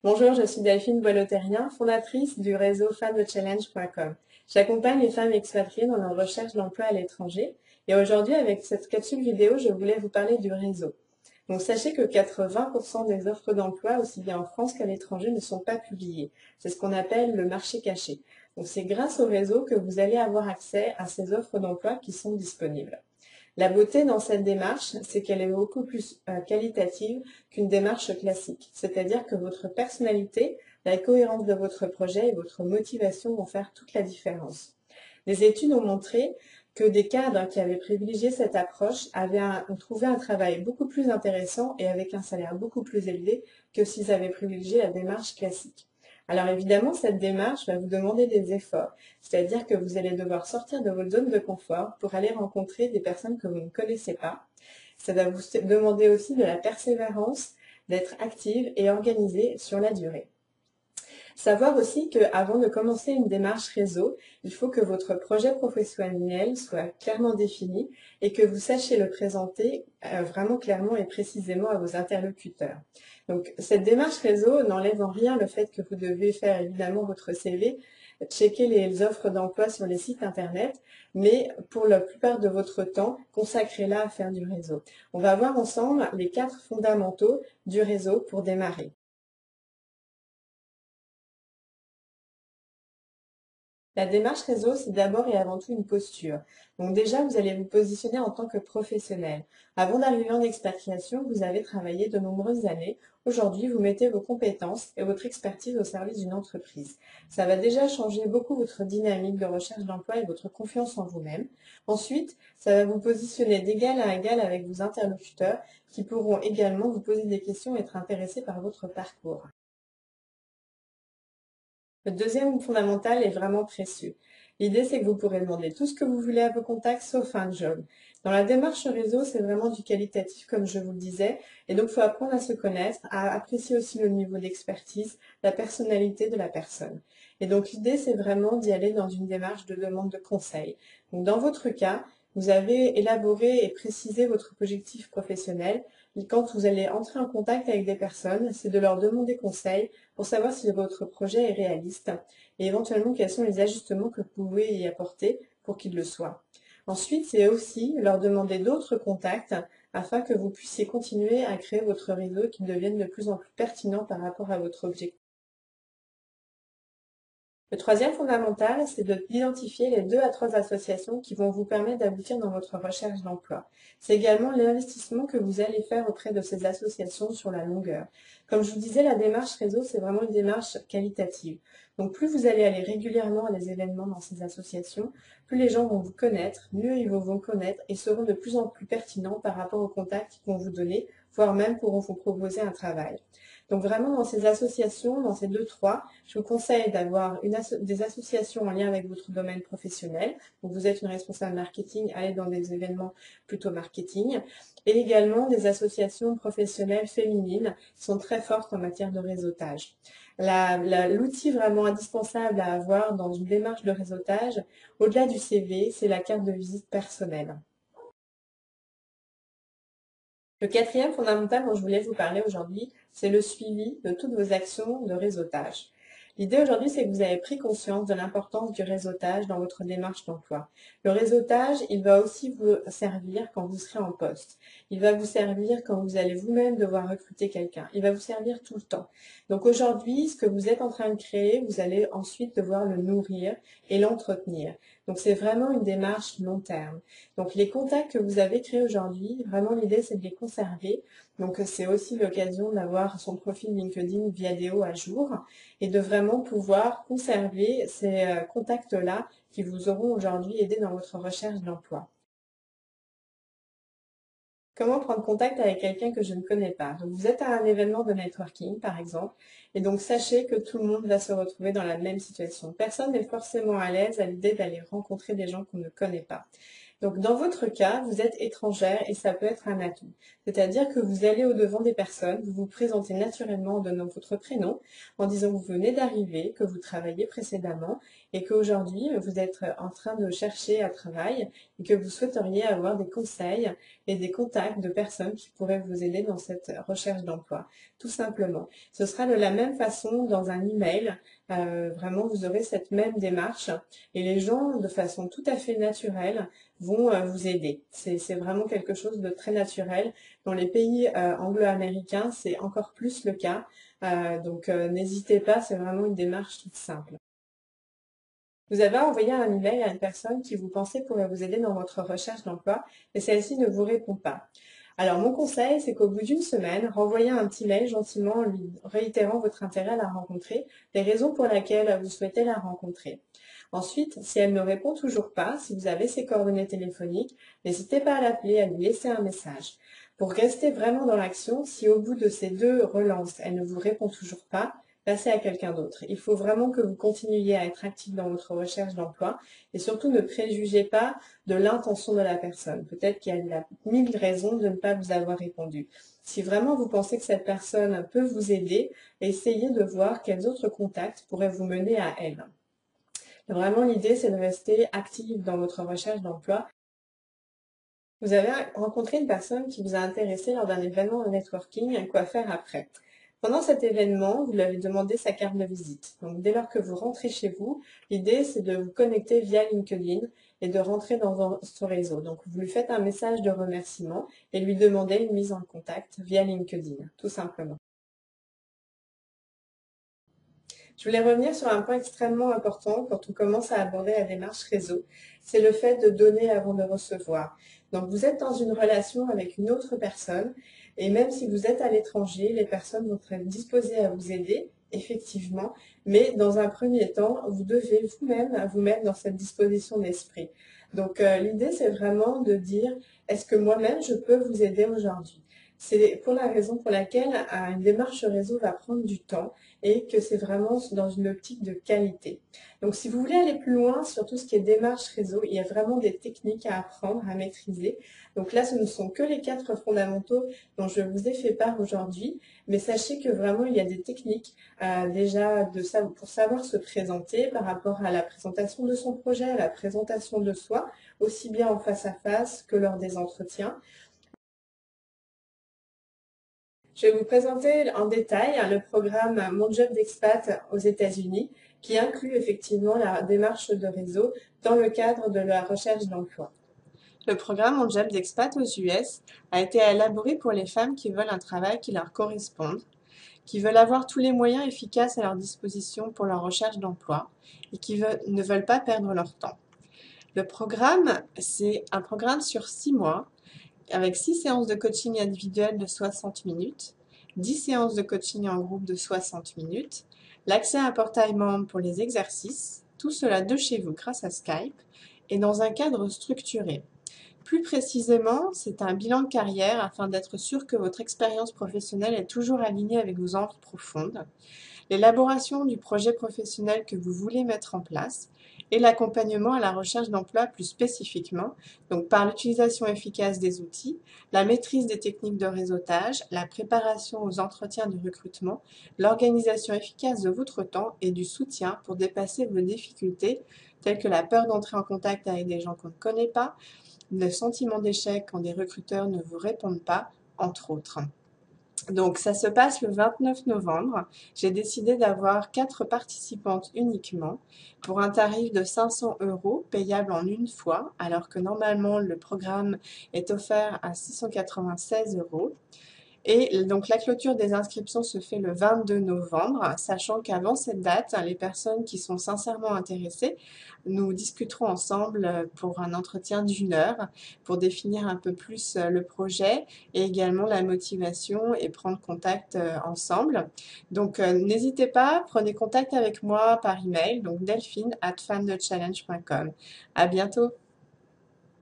Bonjour, je suis Delphine Boileau-Terrien, fondatrice du réseau femmechallenge.com. J'accompagne les femmes expatriées dans leur recherche d'emploi à l'étranger et aujourd'hui, avec cette capsule vidéo, je voulais vous parler du réseau. Donc sachez que 80% des offres d'emploi, aussi bien en France qu'à l'étranger, ne sont pas publiées. C'est ce qu'on appelle le marché caché. Donc c'est grâce au réseau que vous allez avoir accès à ces offres d'emploi qui sont disponibles. La beauté dans cette démarche, c'est qu'elle est beaucoup plus qualitative qu'une démarche classique. C'est-à-dire que votre personnalité, la cohérence de votre projet et votre motivation vont faire toute la différence. Des études ont montré que des cadres qui avaient privilégié cette approche ont trouvé un travail beaucoup plus intéressant et avec un salaire beaucoup plus élevé que s'ils avaient privilégié la démarche classique. Alors évidemment, cette démarche va vous demander des efforts, c'est-à-dire que vous allez devoir sortir de votre zone de confort pour aller rencontrer des personnes que vous ne connaissez pas. Ça va vous demander aussi de la persévérance, d'être active et organisée sur la durée. Savoir aussi qu'avant de commencer une démarche réseau, il faut que votre projet professionnel soit clairement défini et que vous sachiez le présenter vraiment clairement et précisément à vos interlocuteurs. Donc cette démarche réseau n'enlève en rien le fait que vous devez faire évidemment votre CV, checker les offres d'emploi sur les sites internet, mais pour la plupart de votre temps, consacrez-la à faire du réseau. On va voir ensemble les 4 fondamentaux du réseau pour démarrer. La démarche réseau, c'est d'abord et avant tout une posture. Donc déjà, vous allez vous positionner en tant que professionnel. Avant d'arriver en expatriation, vous avez travaillé de nombreuses années. Aujourd'hui, vous mettez vos compétences et votre expertise au service d'une entreprise. Ça va déjà changer beaucoup votre dynamique de recherche d'emploi et votre confiance en vous-même. Ensuite, ça va vous positionner d'égal à égal avec vos interlocuteurs qui pourront également vous poser des questions et être intéressés par votre parcours. Le deuxième fondamental est vraiment précieux. L'idée, c'est que vous pourrez demander tout ce que vous voulez à vos contacts, sauf un job. Dans la démarche réseau, c'est vraiment du qualitatif, comme je vous le disais, et donc il faut apprendre à se connaître, à apprécier aussi le niveau d'expertise, la personnalité de la personne. Et donc l'idée, c'est vraiment d'y aller dans une démarche de demande de conseil. Donc dans votre cas, vous avez élaboré et précisé votre objectif professionnel. Et quand vous allez entrer en contact avec des personnes, c'est de leur demander conseil pour savoir si votre projet est réaliste et éventuellement quels sont les ajustements que vous pouvez y apporter pour qu'il le soit. Ensuite, c'est aussi leur demander d'autres contacts afin que vous puissiez continuer à créer votre réseau et qu'il devienne de plus en plus pertinent par rapport à votre objectif. Le troisième fondamental, c'est d'identifier les 2 à 3 associations qui vont vous permettre d'aboutir dans votre recherche d'emploi. C'est également l'investissement que vous allez faire auprès de ces associations sur la longueur. Comme je vous disais, la démarche réseau, c'est vraiment une démarche qualitative. Donc plus vous allez aller régulièrement à des événements dans ces associations, plus les gens vont vous connaître, mieux ils vont vous connaître et seront de plus en plus pertinents par rapport aux contacts qu'ils vont vous donner, voire même pourront vous proposer un travail. Donc vraiment dans ces associations, dans ces 2-3, je vous conseille d'avoir des associations en lien avec votre domaine professionnel. Donc vous êtes une responsable marketing, allez dans des événements plutôt marketing. Et également des associations professionnelles féminines qui sont très fortes en matière de réseautage. L'outil vraiment indispensable à avoir dans une démarche de réseautage, au-delà du CV, c'est la carte de visite personnelle. Le quatrième fondamental dont je voulais vous parler aujourd'hui, c'est le suivi de toutes vos actions de réseautage. L'idée aujourd'hui, c'est que vous avez pris conscience de l'importance du réseautage dans votre démarche d'emploi. Le réseautage, il va aussi vous servir quand vous serez en poste. Il va vous servir quand vous allez vous-même devoir recruter quelqu'un. Il va vous servir tout le temps. Donc aujourd'hui, ce que vous êtes en train de créer, vous allez ensuite devoir le nourrir et l'entretenir. Donc c'est vraiment une démarche long terme. Donc les contacts que vous avez créés aujourd'hui, vraiment l'idée c'est de les conserver. Donc c'est aussi l'occasion d'avoir son profil LinkedIn Viadeo à jour et de vraiment pouvoir conserver ces contacts-là qui vous auront aujourd'hui aidé dans votre recherche d'emploi. Comment prendre contact avec quelqu'un que je ne connais pas? Donc, vous êtes à un événement de networking, par exemple, et donc sachez que tout le monde va se retrouver dans la même situation. Personne n'est forcément à l'aise à l'idée d'aller rencontrer des gens qu'on ne connaît pas. Donc, dans votre cas, vous êtes étrangère et ça peut être un atout. C'est-à-dire que vous allez au-devant des personnes, vous vous présentez naturellement en donnant votre prénom, en disant que vous venez d'arriver, que vous travaillez précédemment, et qu'aujourd'hui vous êtes en train de chercher un travail et que vous souhaiteriez avoir des conseils et des contacts de personnes qui pourraient vous aider dans cette recherche d'emploi, tout simplement. Ce sera de la même façon dans un email. Vraiment, vous aurez cette même démarche et les gens, de façon tout à fait naturelle, vont vous aider. C'est vraiment quelque chose de très naturel. Dans les pays anglo-américains, c'est encore plus le cas. Donc n'hésitez pas, c'est vraiment une démarche toute simple. Vous avez envoyé un email à une personne qui vous pensez pourrait vous aider dans votre recherche d'emploi et celle-ci ne vous répond pas. Alors mon conseil, c'est qu'au bout d'une semaine, renvoyez un petit mail gentiment en lui réitérant votre intérêt à la rencontrer, les raisons pour lesquelles vous souhaitez la rencontrer. Ensuite, si elle ne répond toujours pas, si vous avez ses coordonnées téléphoniques, n'hésitez pas à l'appeler, à lui laisser un message. Pour rester vraiment dans l'action, si au bout de ces 2 relances, elle ne vous répond toujours pas, passez à quelqu'un d'autre. Il faut vraiment que vous continuiez à être actif dans votre recherche d'emploi et surtout ne préjugez pas de l'intention de la personne. Peut-être qu'il y a 1000 raisons de ne pas vous avoir répondu. Si vraiment vous pensez que cette personne peut vous aider, essayez de voir quels autres contacts pourraient vous mener à elle. Vraiment, l'idée, c'est de rester actif dans votre recherche d'emploi. Vous avez rencontré une personne qui vous a intéressé lors d'un événement de networking, quoi faire après? Pendant cet événement, vous lui avez demandé sa carte de visite. Donc, dès lors que vous rentrez chez vous, l'idée, c'est de vous connecter via LinkedIn et de rentrer dans ce réseau. Donc, vous lui faites un message de remerciement et lui demandez une mise en contact via LinkedIn, tout simplement. Je voulais revenir sur un point extrêmement important quand on commence à aborder la démarche réseau, c'est le fait de donner avant de recevoir. Donc vous êtes dans une relation avec une autre personne et même si vous êtes à l'étranger, les personnes vont être disposées à vous aider, effectivement, mais dans un premier temps, vous devez vous-même vous mettre dans cette disposition d'esprit. Donc l'idée, c'est vraiment de dire, est-ce que moi-même, je peux vous aider aujourd'hui? C'est pour la raison pour laquelle une démarche réseau va prendre du temps et que c'est vraiment dans une optique de qualité. Donc si vous voulez aller plus loin sur tout ce qui est démarche réseau, il y a vraiment des techniques à apprendre, à maîtriser. Donc là, ce ne sont que les 4 fondamentaux dont je vous ai fait part aujourd'hui, mais sachez que vraiment, il y a des techniques déjà pour savoir se présenter par rapport à la présentation de son projet, à la présentation de soi, aussi bien en face à face que lors des entretiens. Je vais vous présenter en détail le programme Mon Job d'expat aux États-Unis qui inclut effectivement la démarche de réseau dans le cadre de la recherche d'emploi. Le programme Mon Job d'expat aux US a été élaboré pour les femmes qui veulent un travail qui leur corresponde, qui veulent avoir tous les moyens efficaces à leur disposition pour leur recherche d'emploi et qui ne veulent pas perdre leur temps. Le programme, c'est un programme sur 6 mois avec 6 séances de coaching individuel de 60 minutes, 10 séances de coaching en groupe de 60 minutes, l'accès à un portail membre pour les exercices, tout cela de chez vous grâce à Skype et dans un cadre structuré. Plus précisément, c'est un bilan de carrière afin d'être sûr que votre expérience professionnelle est toujours alignée avec vos envies profondes, l'élaboration du projet professionnel que vous voulez mettre en place et l'accompagnement à la recherche d'emploi plus spécifiquement, donc par l'utilisation efficace des outils, la maîtrise des techniques de réseautage, la préparation aux entretiens de recrutement, l'organisation efficace de votre temps et du soutien pour dépasser vos difficultés telles que la peur d'entrer en contact avec des gens qu'on ne connaît pas, le sentiment d'échec quand des recruteurs ne vous répondent pas, entre autres. Donc ça se passe le 29 novembre. J'ai décidé d'avoir 4 participantes uniquement pour un tarif de 500 € payable en une fois, alors que normalement le programme est offert à 696 €. Et donc la clôture des inscriptions se fait le 22 novembre, sachant qu'avant cette date, les personnes qui sont sincèrement intéressées, nous discuterons ensemble pour un entretien d'1 heure pour définir un peu plus le projet et également la motivation et prendre contact ensemble. Donc n'hésitez pas, prenez contact avec moi par email, donc delphine@femdechallenge.com. À bientôt.